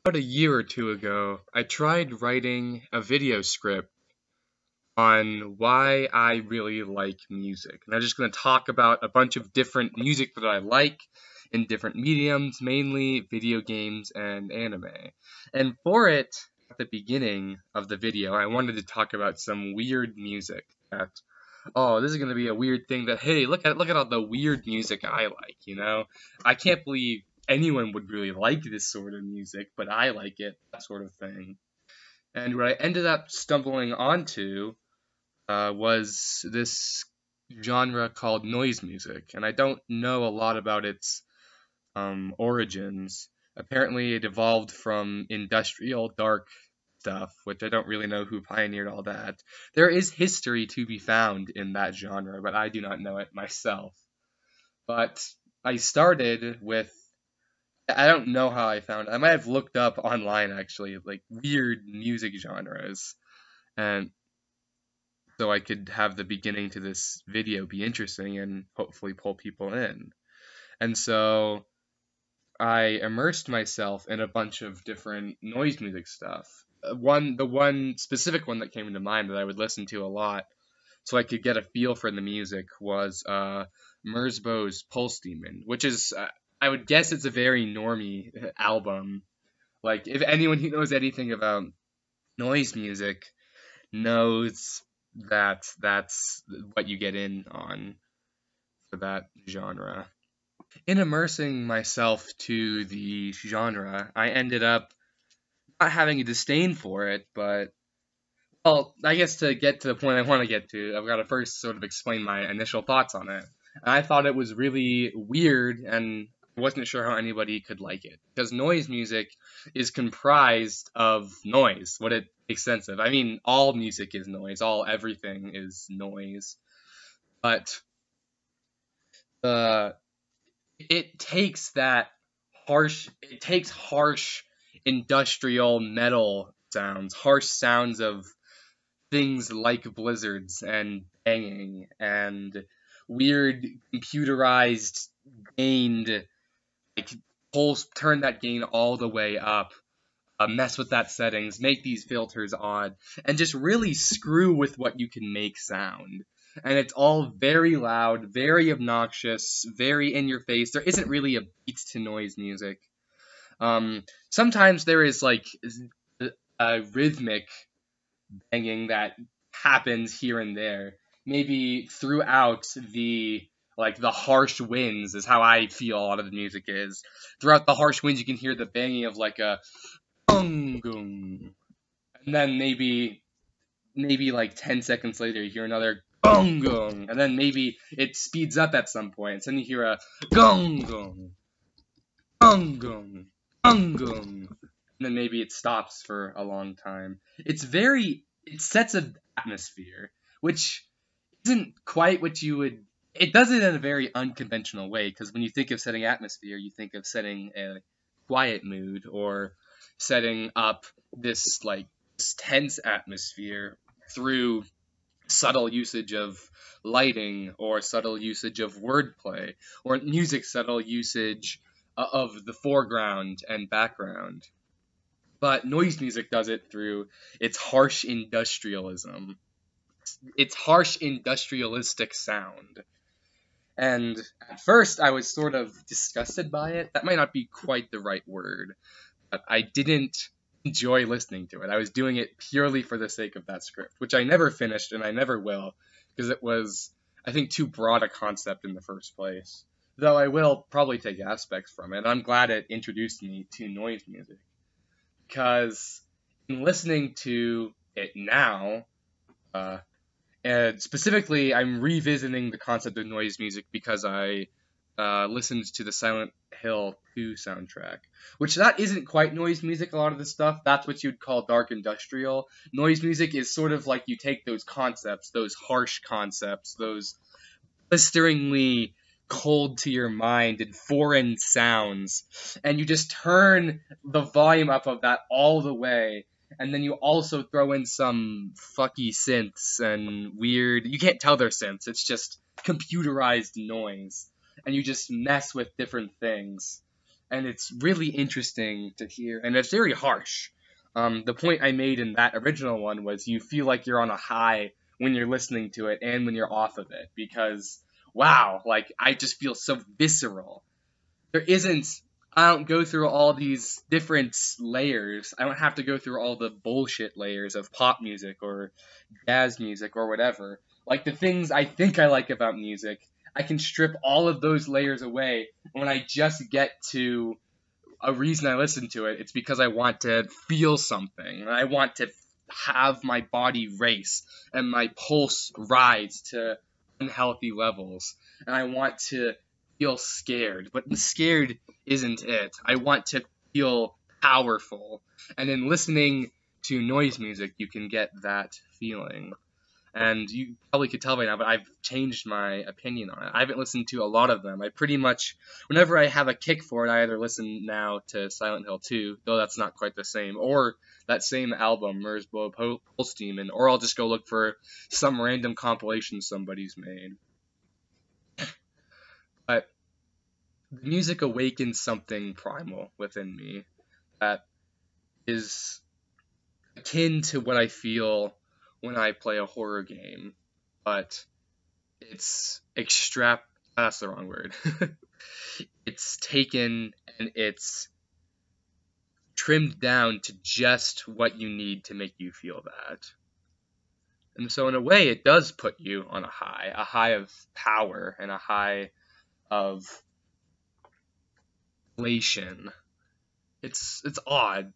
About a year or two ago, I tried writing a video script on why I really like music. And I'm just going to talk about a bunch of different music that I like in different mediums, mainly video games and anime. And for it, at the beginning of the video, I wanted to talk about some weird music that, oh, this is going to be a weird thing that, hey, look at all the weird music I like, you know? I can't believe anyone would really like this sort of music, but I like it, that sort of thing. And what I ended up stumbling onto was this genre called noise music, and I don't know a lot about its origins. Apparently, it evolved from industrial dark stuff, which I don't really know who pioneered all that. There is history to be found in that genre, but I do not know it myself. But I started with I don't know how I found it. I might have looked up online actually, like weird music genres, and so I could have the beginning to this video be interesting and hopefully pull people in. And so I immersed myself in a bunch of different noise music stuff. The one specific one that came into mind that I would listen to a lot, so I could get a feel for the music, was Merzbow's Pulse Demon, which is I would guess it's a very normie album. Like if anyone who knows anything about noise music knows that that's what you get in on for that genre. In immersing myself to the genre, I ended up not having a disdain for it, but well, I guess to get to the point I want to get to, I've got to first sort of explain my initial thoughts on it. And I thought it was really weird, and I wasn't sure how anybody could like it. Because noise music is comprised of noise, what it makes sense of. I mean, all music is noise, everything is noise. But the it takes harsh industrial metal sounds, harsh sounds of things like blizzards and banging and weird computerized gained, like, turn that gain all the way up, mess with that settings, make these filters odd, and just really screw with what you can make sound. And it's all very loud, very obnoxious, very in your face. There isn't really a beat to noise music. Sometimes there is like a rhythmic banging that happens here and there. Maybe throughout the harsh winds is how I feel a lot of the music is. Throughout the harsh winds, you can hear the banging of like a gung gung, and then maybe like 10 seconds later you hear another gung gung, and then maybe it speeds up at some point, so then you hear a gung gung gung gung gung gung, and then maybe it stops for a long time. It sets an atmosphere, which isn't quite what you would. It does it in a very unconventional way, because when you think of setting atmosphere, you think of setting a quiet mood or setting up this tense atmosphere through subtle usage of lighting or subtle usage of wordplay or music subtle usage of the foreground and background. But noise music does it through its harsh industrialism, its harsh industrialistic sound. And at first, I was sort of disgusted by it. That might not be quite the right word, but I didn't enjoy listening to it. I was doing it purely for the sake of that script, which I never finished and I never will, because it was, I think, too broad a concept in the first place. Though I will probably take aspects from it. I'm glad it introduced me to noise music, because in listening to it now, and specifically, I'm revisiting the concept of noise music because I listened to the Silent Hill 2 soundtrack, which that isn't quite noise music. A lot of the stuff, that's what you'd call dark industrial. Noise music is sort of like you take those concepts, those harsh concepts, those blisteringly cold to your mind and foreign sounds, and you just turn the volume up of that all the way, and then you also throw in some fucky synths and weird, you can't tell they're synths, it's just computerized noise, and you just mess with different things. and it's really interesting to hear, and it's very harsh. The point I made in that original one was you feel like you're on a high when you're listening to it and when you're off of it, because wow, like I just feel so visceral. There isn't I don't go through all these different layers. I don't have to go through all the bullshit layers of pop music or jazz music or whatever. Like the things I think I like about music, I can strip all of those layers away. When I just get to a reason I listen to it, it's because I want to feel something. I want to have my body race and my pulse rise to unhealthy levels. And I want to feel scared. But the scared isn't it. I want to feel powerful. And in listening to noise music, you can get that feeling. And you probably could tell by now, but I've changed my opinion on it. I haven't listened to a lot of them. I pretty much, whenever I have a kick for it, I either listen now to Silent Hill 2, though that's not quite the same, or that same album, Murs Blow Pulse Demon, or I'll just go look for some random compilation somebody's made. But the music awakens something primal within me that is akin to what I feel when I play a horror game, but it's that's the wrong word. It's taken and it's trimmed down to just what you need to make you feel that. And so in a way it does put you on a high of power and a high of elation. It's odd.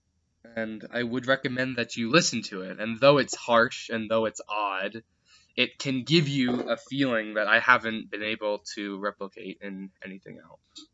And I would recommend that you listen to it. And though it's harsh and though it's odd, it can give you a feeling that I haven't been able to replicate in anything else.